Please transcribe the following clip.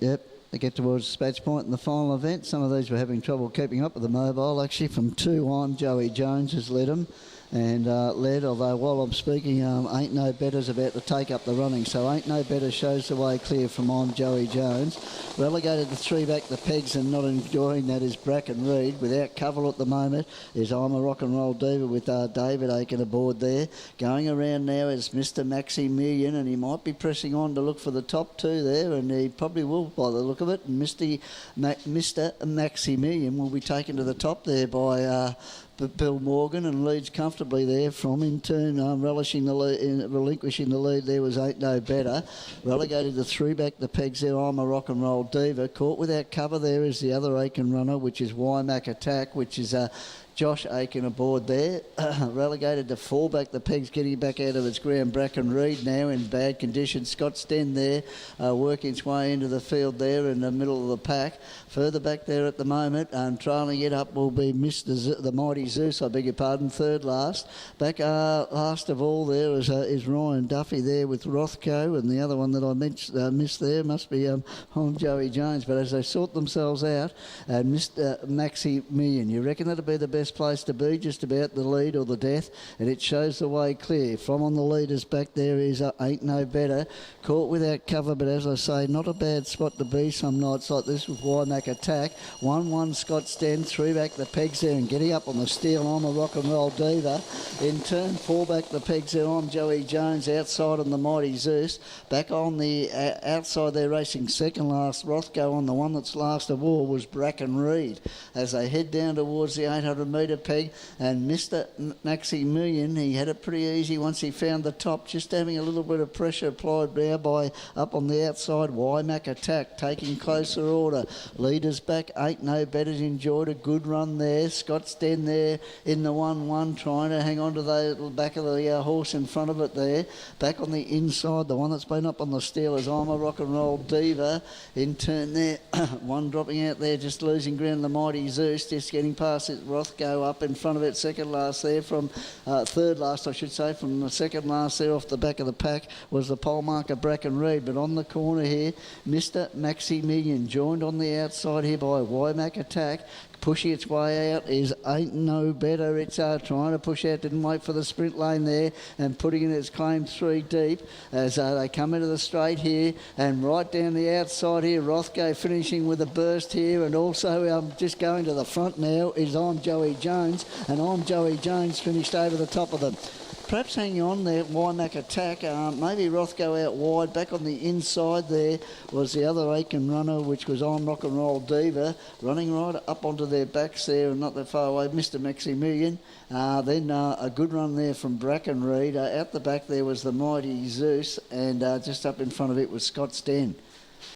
Yep. They get towards dispatch point in the final event. Some of these were having trouble keeping up with the mobile. Actually, from 2 on, Joey Jones has led them. And led, although while I'm speaking, Ain't No Better's about to take up the running. So Ain't No Better shows the way clear from on Joey Jones. Relegated to 3 back the pegs and not enjoying that is Bracken Reed. Without cover at the moment is I'm a Rock and Roll Diva with David Aiken aboard there. Going around now is Mr. Maximilian, and he might be pressing on to look for the top 2 there, and he probably will by the look of it. And Mr. Maximilian will be taken to the top there by Bill Morgan, and leads comfortably there from, in turn, relinquishing the lead there was Ain't No Better. Relegated to 3 back the pegs there, I'm a Rock and Roll Diva. Caught without cover there is the other Aiken runner, which is Wymack Attack, which is Josh Aiken aboard there. Relegated to 4 back the pegs, getting back out of its ground. Bracken Reed now in bad condition. Scott Sten there, working its way into the field there in the middle of the pack. Further back there at the moment, trailing it up will be the Mighty Zeus, I beg your pardon, third last. Back last of all there is Ryan Duffy there with Rothko, and the other one that I missed there must be Home Joey Jones. But as they sort themselves out, Mr. Maximilian, you reckon that'll be the best place to be, just about the lead or the death, and it shows the way clear. From on the leaders back there is Ain't No Better, caught without cover, but as I say, not a bad spot to be some nights like this with Wymack Attack. 1-1 Scott Sten, 3 back the pegs there, and getting up on the steel, I'm a Rock and Roll Diva. In turn, 4 back the pegs there, I'm Joey Jones, outside on the Mighty Zeus. Back on the outside there, racing second last, Rothko on the one that's last of all was Bracken Reed. As they head down towards the 800 metre peg, and Mr. Maximilian, he had it pretty easy once he found the top, just having a little bit of pressure applied now by up on the outside. Wymack Attack taking closer order. Leaders back, Ain't No Better's enjoyed a good run there. Scott Sten there in the 1-1, trying to hang on to the back of the horse in front of it there. Back on the inside, the one that's been up on the steel is I'm a Rock and Roll Diva. In turn there, one dropping out there, just losing ground, the Mighty Zeus, just getting past it. Rothko up in front of it, second last there from third last I should say, from the second last there off the back of the pack was the pole marker Bracken Reed. But on the corner here, Mr. Maximilian joined on the outside here by Wymack Attack. Pushing its way out is Ain't No Better. It's trying to push out, didn't wait for the sprint lane there, and putting in its claim 3 deep as they come into the straight here, and right down the outside here, Rothko finishing with a burst here, and also just going to the front now is I'm Joey Jones, and I'm Joey Jones finished over the top of them. Perhaps hanging on there, Wymack Attack. Maybe Rothko out wide. Back on the inside there was the other Aiken runner, which was on Rock and Roll Diva, running right up onto their backs there and not that far away, Mr. Maximilian. Then a good run there from Bracken Reed. Out the back there was the Mighty Zeus, and just up in front of it was Scott Sten.